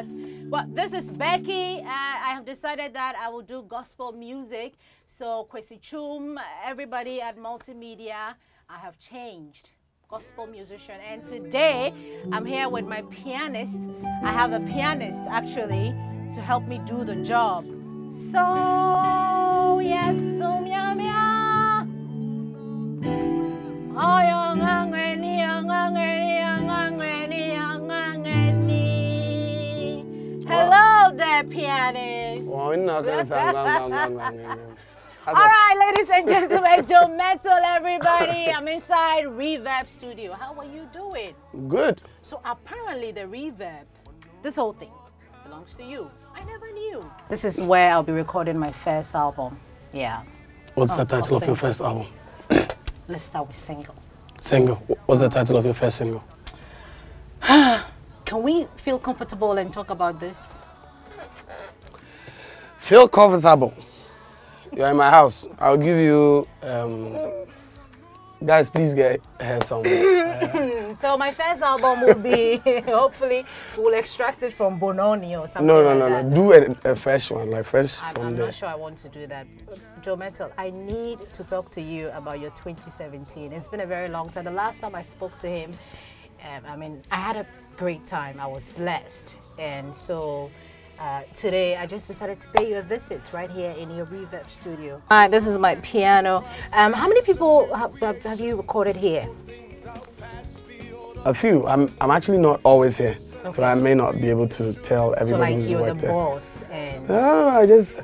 what? Well, this is Becky. I have decided that I will do gospel music. So, Kwesi Chum, everybody at Multimedia, I have changed. Gospel musician. And today, I'm here with my pianist. I have a pianist, actually, to help me do the job. So, yes, so meow meow. Oh, hello there, pianist. All right, ladies and gentlemen, Joe Mettle, everybody. I'm inside Reverb Studio. How are you doing? Good. So apparently the reverb, this whole thing, belongs to you. I never knew. This is where I'll be recording my first album. Yeah. What's the title of your first album? Let's start with single. Single. What's the title of your first single? Can we feel comfortable and talk about this? Feel comfortable. You're in my house. I'll give you, guys, please get her some. So my first album will be, hopefully, we'll extract it from Bononi or something. No. Do a fresh one, like fresh from I'm there. not sure I want to do that. Joe Mettle, I need to talk to you about your 2017. It's been a very long time. The last time I spoke to him, I mean, I had a great time. I was blessed. And so today I just decided to pay you a visit right here in your Reverb studio. This is my piano. How many people have you recorded here? A few. I'm actually not always here, okay. So I may not be able to tell everybody who's you're worked the there. boss. And No, I just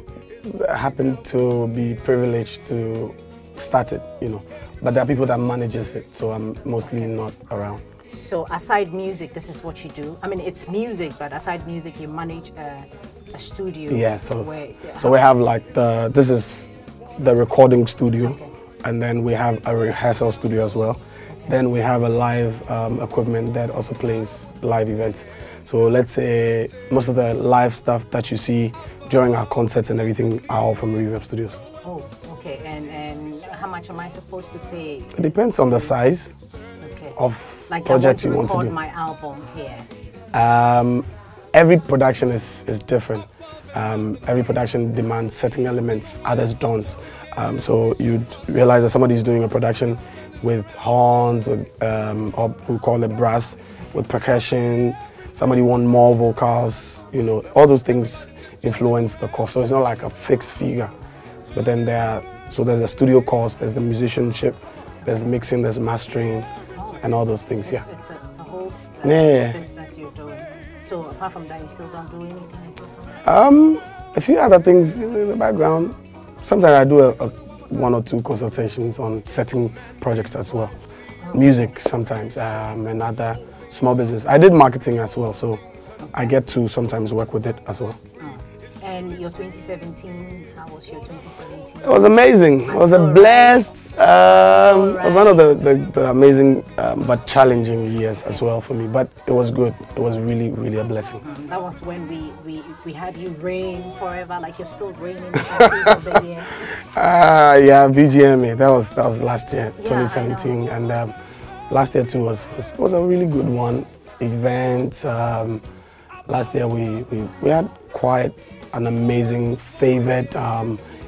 happen to be privileged to start it, you know. But there are people that manages it, so I'm mostly not around. So aside music, this is what you do? I mean, it's music, but aside music, you manage a studio. Yeah, so we have like this is the recording studio, okay. And then we have a rehearsal studio as well. Okay. Then we have a live equipment that also plays live events. So let's say most of the live stuff that you see during our concerts and everything are all from Reverb Studios. Oh, okay. And how much am I supposed to pay? It depends on the size. Of like projects you want to do. My album here. Every production is different. Every production demands certain elements, others don't. So you'd realize that somebody is doing a production with horns, with or we call it brass, with percussion. Somebody wants more vocals. You know, all those things influence the cost. So it's not like a fixed figure. But then there's a studio cost, there's the musicianship, there's mixing, there's mastering. And all those things, yeah. It's a whole business you're doing. So apart from that, you still don't do anything? A few other things in the background. Sometimes I do one or two consultations on setting projects as well. Oh. Music sometimes, and other small business. I did marketing as well, so I get to sometimes work with it as well. And your 2017, how was your 2017? It was amazing. It was a blessed, it was one of the amazing but challenging years as well for me. But it was good. It was really, really a blessing. That was when we had you reign forever, like you're still reigning the of the year. Yeah, VGMA. That was last year, 2017, and last year too was a really good one. Event. Last year we had quite an amazing, favored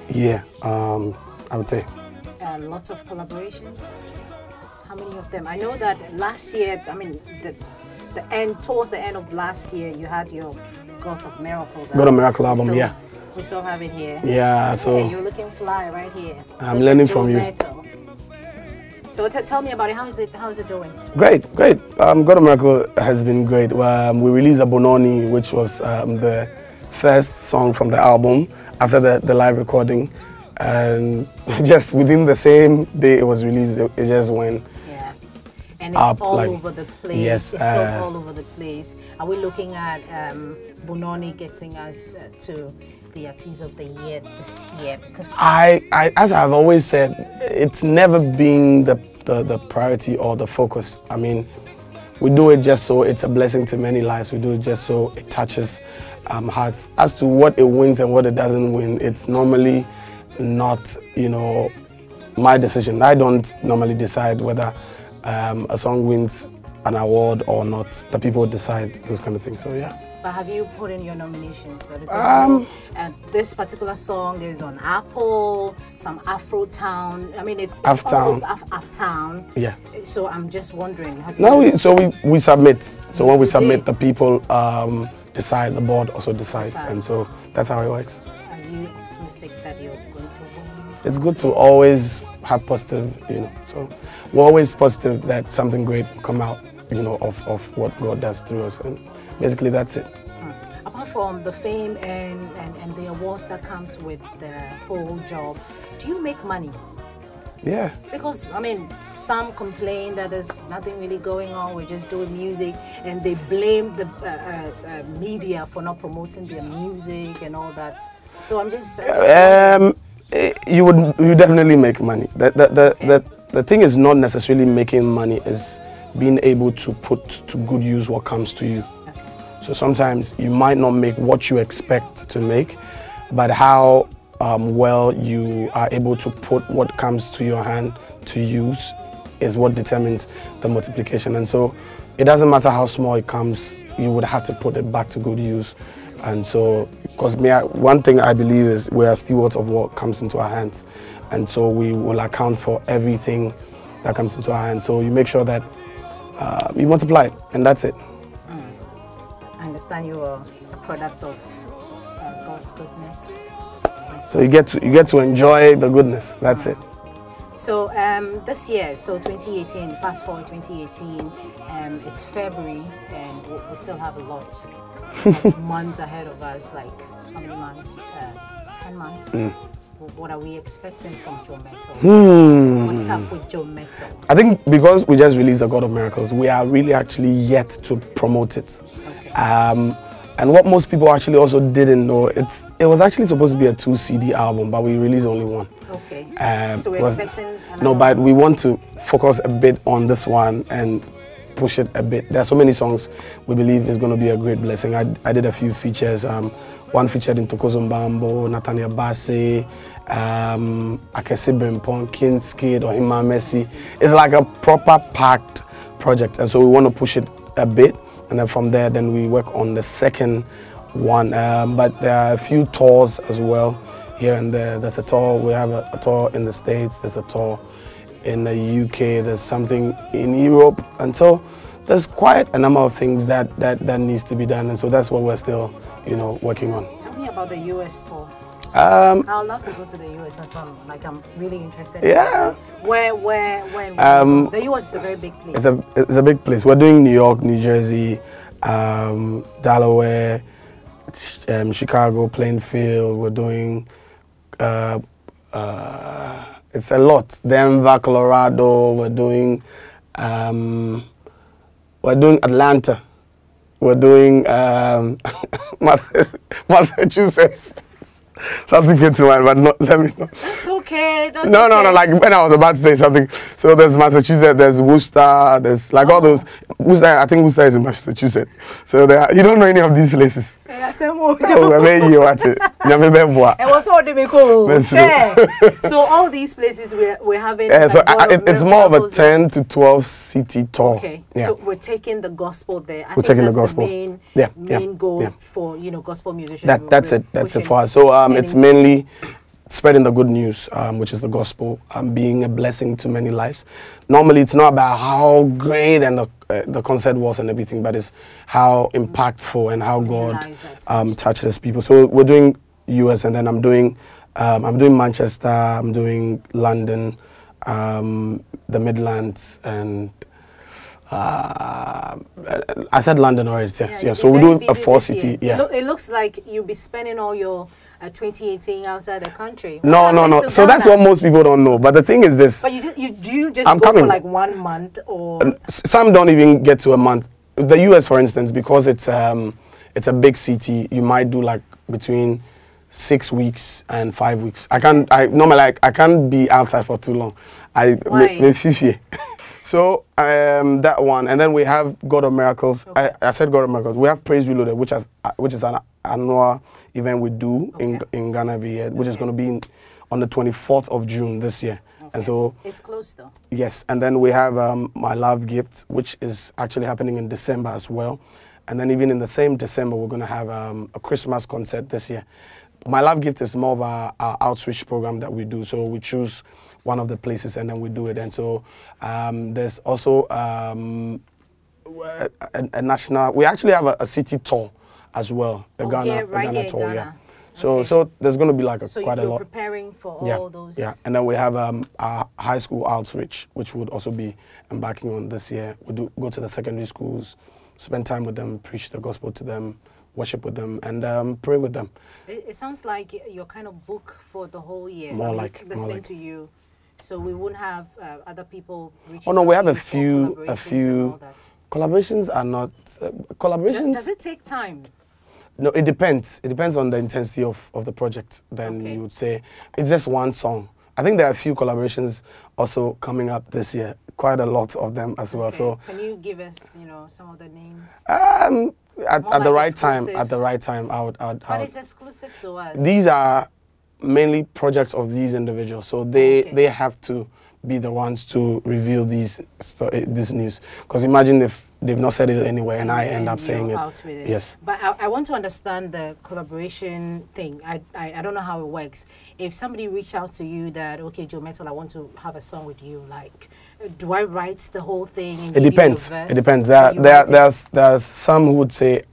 year, I would say. Lots of collaborations. How many of them? I know that last year, I mean, towards the end of last year, you had your God of Miracles. God of Miracle album, yeah. We still have it here. Yeah, so. Hey, you're looking fly right here. I'm learning from you. Mettle. So tell me about it. How is it doing? Great. God of Miracle has been great. We released a Bononi, which was the first song from the album after the live recording, and just within the same day it was released, it just went and it's all over the place. Yes, it's still all over the place. Are we looking at Bononi getting us to the Artiste of the Year this year? Because as I've always said, it's never been the priority or the focus. I mean, we do it just so it's a blessing to many lives. We do it just so it touches hearts. As to what it wins and what it doesn't win, it's normally not, my decision. I don't normally decide whether a song wins an award or not. The people decide those kind of things. So yeah. But have you put in your nominations? Because this particular song is on Apple, some Afro Town. I mean, it's Aftown. Aftown. Yeah. So I'm just wondering. We submit. So when we submit, the people decide. The board also decides, and so that's how it works. Are you optimistic that you're going to win? It's good to always have positive, So we're always positive that something great will come out, of what God does through us, and basically that's it. Apart from the fame and the awards that comes with the whole job, do you make money? Yeah. Because, I mean, some complain that there's nothing really going on, we're just doing music, and they blame the media for not promoting their music and all that. So I'm just... You definitely make money. The thing is not necessarily making money, is being able to put to good use what comes to you. Okay. So sometimes you might not make what you expect to make, but how well you are able to put what comes to your hand to use is what determines the multiplication. And so it doesn't matter how small it comes, you would have to put it back to good use. And so, because one thing I believe is we are stewards of what comes into our hands. And so we will account for everything that comes into our hands. So you make sure that you multiply it, and that's it. I understand you are a product of God's goodness. So you get to enjoy the goodness. That's it. So this year, so 2018, fast forward 2018, it's February, and we still have a lot of months ahead of us. Like how many months? 10 months. What are we expecting from JOYNEWS? What's up with JOYNEWS? I think because we just released The God of Miracles, we are really actually yet to promote it. Okay. And what most people actually also didn't know, it was actually supposed to be a 2 CD album, but we released only 1. Okay. So we're expecting no, but we want to focus a bit on this one and push it a bit. There are so many songs we believe is going to be a great blessing. I did a few features. One featured in Tokozumbambo, Nathaniel Bassey, Akesi Brimpon, Kinskid, or Ima Messi. It's like a proper packed project, and so we want to push it a bit, and then from there, then we work on the second one. But there are a few tours as well here and there. There's a tour. We have a tour in the States. There's a tour in the UK. There's something in Europe, and so there's quite a number of things that needs to be done, and so that's what we're still working on. Tell me about the US tour. I'd love to go to the US. That's why I'm really interested. Yeah. When? The US is a very big place. It's a big place. We're doing New York, New Jersey, Delaware, Chicago, Plainfield. We're doing it's a lot. Denver, Colorado. We're doing Atlanta. We're doing Massachusetts. Something came to mind, but let me know. That's okay. No. Like when I was about to say something. So there's Massachusetts, there's Worcester, there's like all those. Worcester, I think Worcester is in Massachusetts. So you don't know any of these places. So all these places we're having. So it's more of a 10 to 12 city tour. Okay, yeah. So we're taking the gospel there. We're taking the gospel. The main goal for gospel musicians. That's it for us. So it's mainly spreading the good news, which is the gospel, being a blessing to many lives. Normally, it's not about how great and the concert was and everything, but it's how impactful and how God touches people. So we're doing US, and then I'm doing Manchester, I'm doing London, the Midlands, and I said London already. Yes, yeah. So we do a 4-city. Yeah. It looks like you'll be spending all your 2018 outside the country. No. So that's what most people don't know. But the thing is this. But you go for like 1 month, or some don't even get to a month. The US, for instance, because it's a big city, you might do like between 6 weeks and 5 weeks. I can't be outside for too long. Why? So that one, and then we have God of Miracles. Okay. I said God of Miracles. We have Praise Reloaded, which is an annual event we do in Ghana every year, which is going to be on the 24th of June this year. Okay. And so it's close though. Yes, and then we have My Love Gift, which is actually happening in December as well. And then even in the same December, we're going to have a Christmas concert this year. My Love Gift is more of our outreach program that we do. So we choose one of the places and then we do it. And so there's also a national, we actually have a city tour as well, a Ghana tour, yeah. So, so there's going to be like quite a lot. So you're preparing for all those? Yeah, and then we have our high school outreach, which would also be embarking on this year. We do go to the secondary schools, spend time with them, preach the gospel to them, worship with them, and pray with them. It sounds like you're kind of booked for the whole year. Listening to you. So we won't have other people reaching Oh no, we have a few collaborations are not collaborations. Does it take time? No, it depends. It depends on the intensity of the project. Then you would say it's just one song. I think there are a few collaborations also coming up this year. Quite a lot of them as well. So can you give us, some of the names? At the right time. At the right time, I would. But it's exclusive to us. These are mainly projects of these individuals, so they have to be the ones to reveal this news. Because imagine if they've not said it anywhere and I end up saying it. Yes. But I want to understand the collaboration thing. I don't know how it works. If somebody reached out to you that, okay, Joe Mettle, I want to have a song with you, like, do I write the whole thing? And it depends. It depends. There are some who would say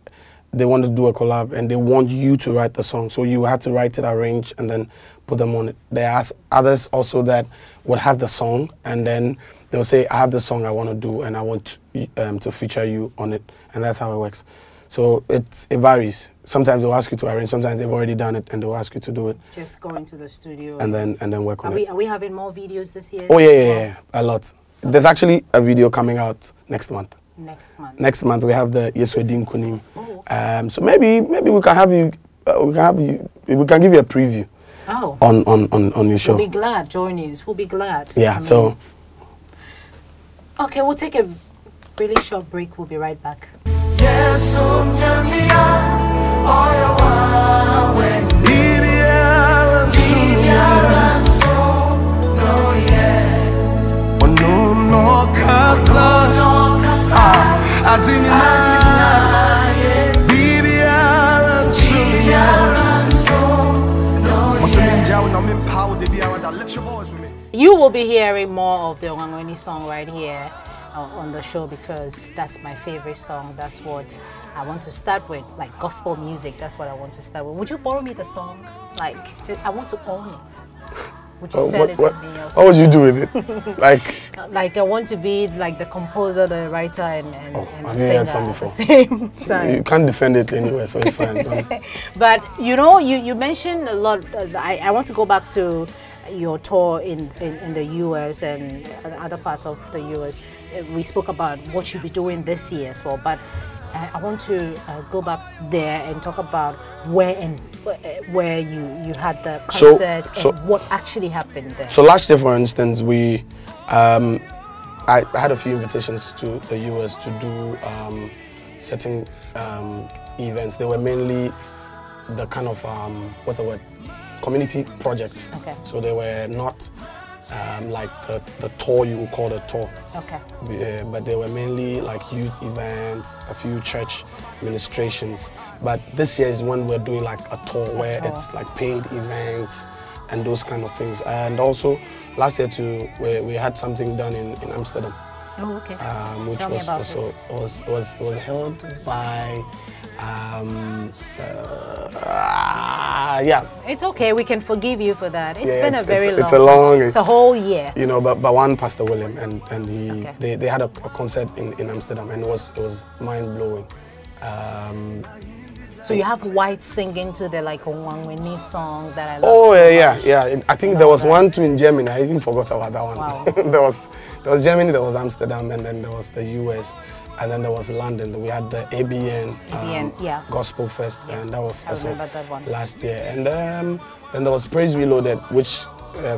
they want to do a collab and they want you to write the song. So you have to write it, arrange, and then put them on it. There are others also that would have the song and then they'll say, I have the song I want to do and I want to feature you on it. And that's how it works. So it varies. Sometimes they'll ask you to arrange, sometimes they've already done it and they'll ask you to do it. Just go into the studio. And then work on it. Are we having more videos this year? Oh yeah, a lot. There's actually a video coming out next month. Next month we have the Yeswedin Kunim. Oh. So maybe we can have you. We can give you a preview. Oh. On your show. We'll be glad. JOYNEWS. We'll be glad. Yeah. So. Okay, we'll take a really short break. We'll be right back. You will be hearing more of the Ongangweni song right here on the show because that's my favorite song. That's what I want to start with, like gospel music. That's what I want to start with. Would you borrow me the song? Like, I want to own it. Would you sell it to me? What would you do with it? Like I want to be like the composer, the writer, and the singer at the same time. You can't defend it anyway, so it's fine. But you mentioned a lot. I want to go back to your tour in the US and other parts of the US. We spoke about what you'll be doing this year as well, but I want to go back there and talk about where you had the concert and what actually happened there. So last year, for instance, I had a few invitations to the US to do certain events. They were mainly the kind of what's the word? Community projects. Okay. So they were not like the tour you would call the tour. Okay. But they were mainly like youth events, a few church ministrations. But this year is when we're doing like a tour where it's like paid events and those kind of things. And also last year too, we had something done in Amsterdam. Oh, okay. Which Tell was also was held by. Yeah. It's okay. We can forgive you for that. It's been a very long. It's a whole year. You know, but one Pastor William and he they had a concert in Amsterdam and it was mind blowing. So you have whites singing to the like Ongangweni song that I love. Oh yeah. I think there was one too in Germany. I even forgot about that one. Wow. there was Germany, there was Amsterdam, and then there was the US. And then there was London. We had the ABN Gospel Fest, and that was also last year. And then there was Praise Reloaded, which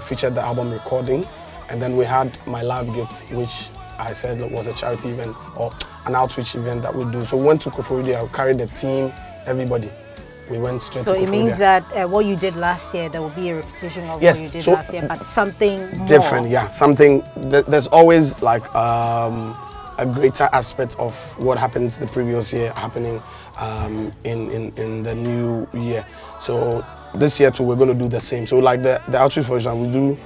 featured the album recording. And then we had My Love Gift, which I said was a charity event or an outreach event that we do. So we went to Koforidua, I carried the team, everybody. We went straight to Koforidua. So it means that what you did last year, there will be a repetition of what you did last year, but something different, more. Yeah. Something, there's always like, a greater aspect of what happened the previous year happening in the new year. So this year too, we're going to do the same. So like the outreach, for example, we do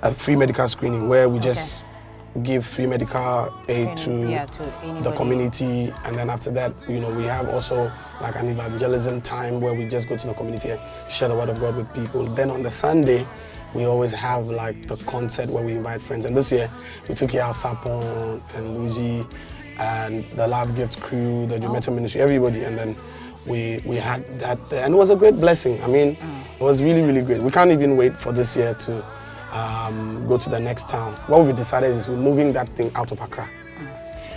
a free medical screening where we just give free medical aid to the community, and then after that, you know, we have also like an evangelism time where we just go to the community and share the word of God with people. Then on the Sunday, we always have like the concert where we invite friends. And this year, we took here Sapon and Luigi and the Love Gift crew, the JOYNEWS ministry, everybody, and then we had that there. And it was a great blessing. I mean, it was really, really great. We can't even wait for this year to go to the next town. What we decided is we're moving that thing out of Accra.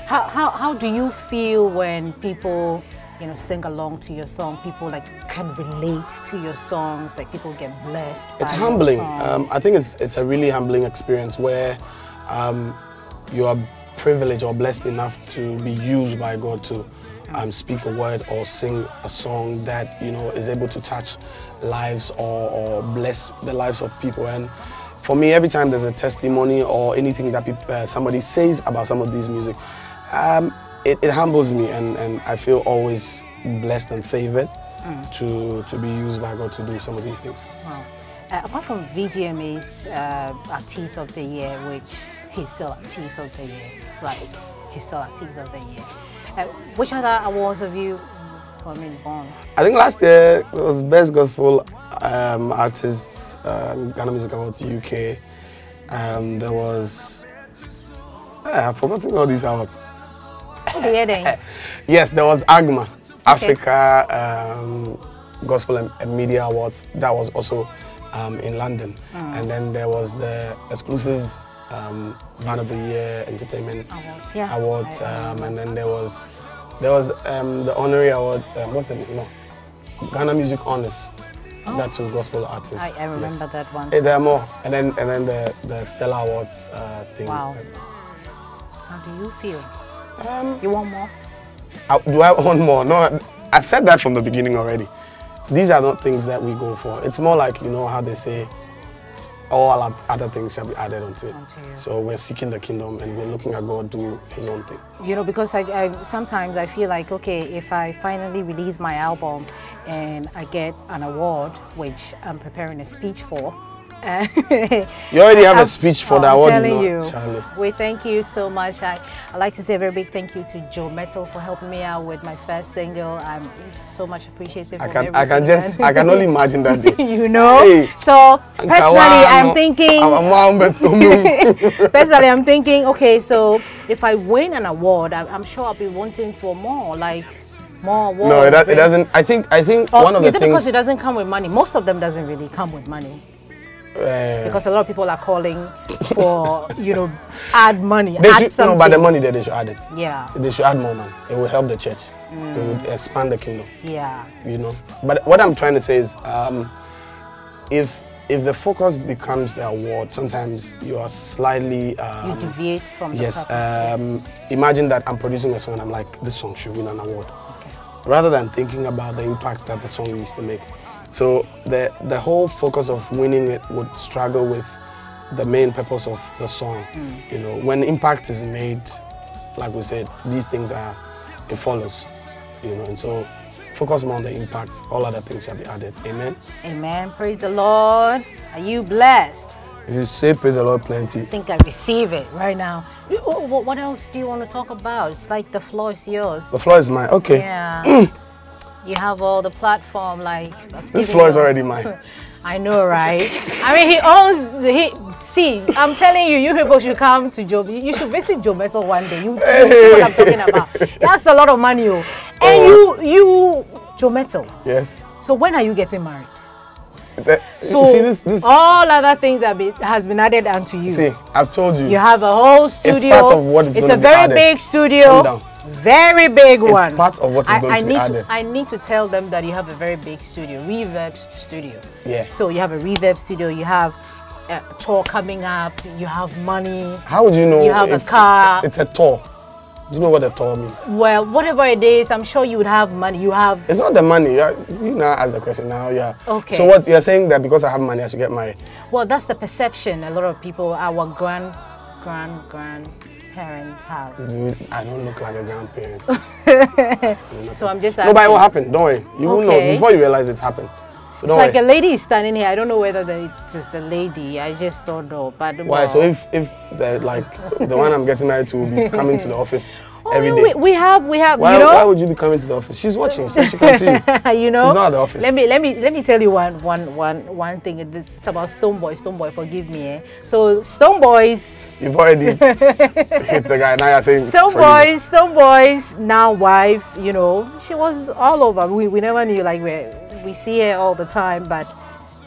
How do you feel when people, you know, sing along to your song? People like can relate to your songs, like people get blessed. It's humbling. I think it's a really humbling experience where you are privileged or blessed enough to be used by God to speak a word or sing a song that, you know, is able to touch lives or bless the lives of people. And for me, every time there's a testimony or anything that somebody says about some of these music, it humbles me, and I feel always blessed and favored to be used by God to do some of these things. Wow. Apart from VGMA's Artiste of the Year, which he's still Artiste of the Year, like he's still Artiste of the Year, which other awards have you won? I think last year it was Best Gospel Artist, Ghana Music Awards UK. There was, I've forgotten all these awards. Yes, there was AGMA, Africa Gospel and Media Awards. That was also in London. And then there was the exclusive Man of the Year Entertainment Awards. And then there was the honorary award. What's the name? No, Ghana Music Honors. That's a gospel artist. I remember that one. There are more, and then the Stella Awards thing. Wow. How do you feel? You want more? Do I want more? No, I've said that from the beginning already. These are not things that we go for. It's more like, you know how they say, all other things shall be added onto it. So we're seeking the kingdom and we're looking at God do His own thing. You know, because sometimes I feel like, okay, if I finally release my album and I get an award, which I'm preparing a speech for. You already have a speech for that award, Charlie. We thank you so much. I'd like to say a very big thank you to Mettle for helping me out with my first single. I'm so much appreciative. I can only imagine that day. You know. Hey. So personally, I'm thinking. Okay, so if I win an award, I'm sure I'll be wanting for more, like more awards. No, it doesn't. I think one of the things. Is it because it doesn't come with money? Most of them doesn't really come with money. Because a lot of people are calling for, you know, add money. No, but the money there, they should add it. Yeah. They should add more money. It will help the church. It will expand the kingdom. Yeah. You know. But what I'm trying to say is, if the focus becomes the award, sometimes you are slightly you deviate from the purpose. Imagine that I'm producing a song and I'm like, this song should win an award. Okay. Rather than thinking about the impact that the song needs to make. So the whole focus of winning it would struggle with the main purpose of the song. You know, when impact is made, like we said, these things it follows. You know, and so focus more on the impact. All other things shall be added. Amen. Amen. Praise the Lord. Are you blessed? If you say praise the Lord plenty. I think I receive it right now. What else do you want to talk about? It's like the floor is yours. The floor is mine. Okay. Yeah. You have all the platform, like... This floor is already mine. I know, right? I mean, he owns... See, I'm telling you, you people should come to Joe. You should visit Joe Mettle one day. You see what I'm talking about. That's a lot of money. And you, Joe Mettle. Yes. So when are you getting married? So see, this all other things has been added onto you. See, I've told you. You have a whole studio. It's part of what is going to be added. It's a very big studio. Very big one. It's part of what is going to be added. I need to tell them that you have a very big studio, reverb studio. Yes. So you have a reverb studio, you have a tour coming up, you have money. How would you know? You have a car. It's a tour. Do you know what a tour means? Well, whatever it is, I'm sure you would have money. You have. It's not the money. You now ask the question now. Yeah. Okay. So what you're saying that because I have money, I should get married? Well, that's the perception. A lot of people, our parents have. Dude, I don't look like a grandparent. So I'm just asking. No, but it will happen. Don't worry. You will know before you realize it's happened. So don't worry. Like a lady is standing here. I don't know whether it is the lady. I just don't know. But why? So if the the one I'm getting married to will be coming to the office every day. We have. Why, you know? Why would you be coming to the office? She's watching, so she can see you. You know. She's not at the office. Let me tell you one thing. It's about Stone Boy. Stone Boy, forgive me. Eh? So Stone Boys. You've already hit the guy. Now you're saying Stone Boys. Now wife. You know, she was all over. We never knew. Like we see her all the time, but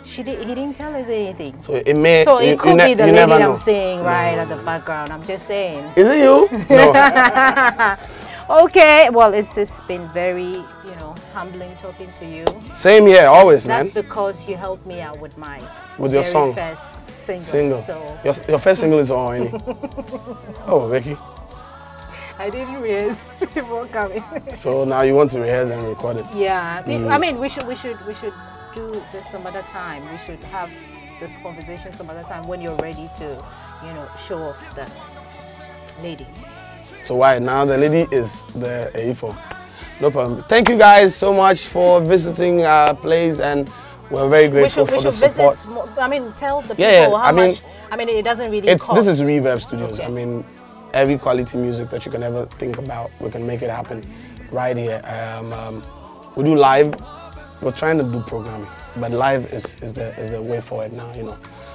he didn't tell us anything. So it may. So it could be the lady I'm saying at the no. background. I'm just saying. Is it you? No. Okay. Well, it's been very humbling talking to you. Same here, always, man. That's because you helped me out with my your song. First single. So your first single is on any. Oh, Becky. I didn't rehearse before coming. So now you want to rehearse and record it? Yeah. I mean, we should do this some other time. We should have this conversation some other time when you're ready to, show off the lady. So why now the lady is the A4? No problem. Thank you guys so much for visiting our place, and we're very grateful for the support. Tell the people how much. It doesn't really cost. This is Reverb Studios. Okay. Every quality music that you can ever think about, we can make it happen right here. We do live. We're trying to do programming, but live is the way forward now.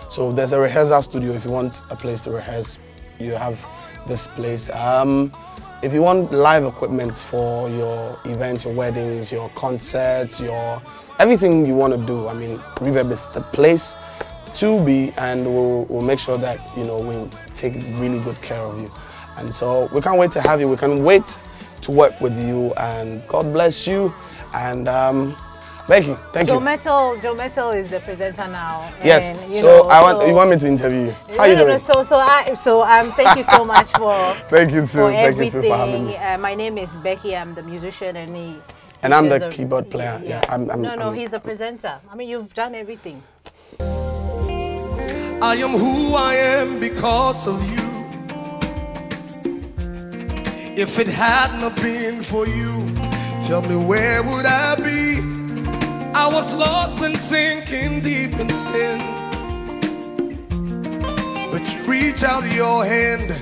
So there's a rehearsal studio. If you want a place to rehearse, you have this place. If you want live equipment for your events, your weddings, your concerts, everything you want to do, Reverb is the place to be, and we'll make sure that we take really good care of you. And so we can't wait to have you. We can wait to work with you, and God bless you. And Becky, thank you. Joe Mettle is the presenter now. Yes. And, you want me to interview you? How you doing? No. Thank you so much for thank you too. For thank everything. You too for having me. My name is Becky. I'm the musician, and I'm the keyboard player. Yeah. No, he's the presenter. You've done everything. I am who I am because of you. If it had not been for you, tell me where would I be? I was lost and sinking deep in sin, but you reached out your hand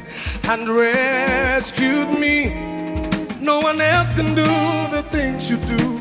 and rescued me. No one else can do the things you do.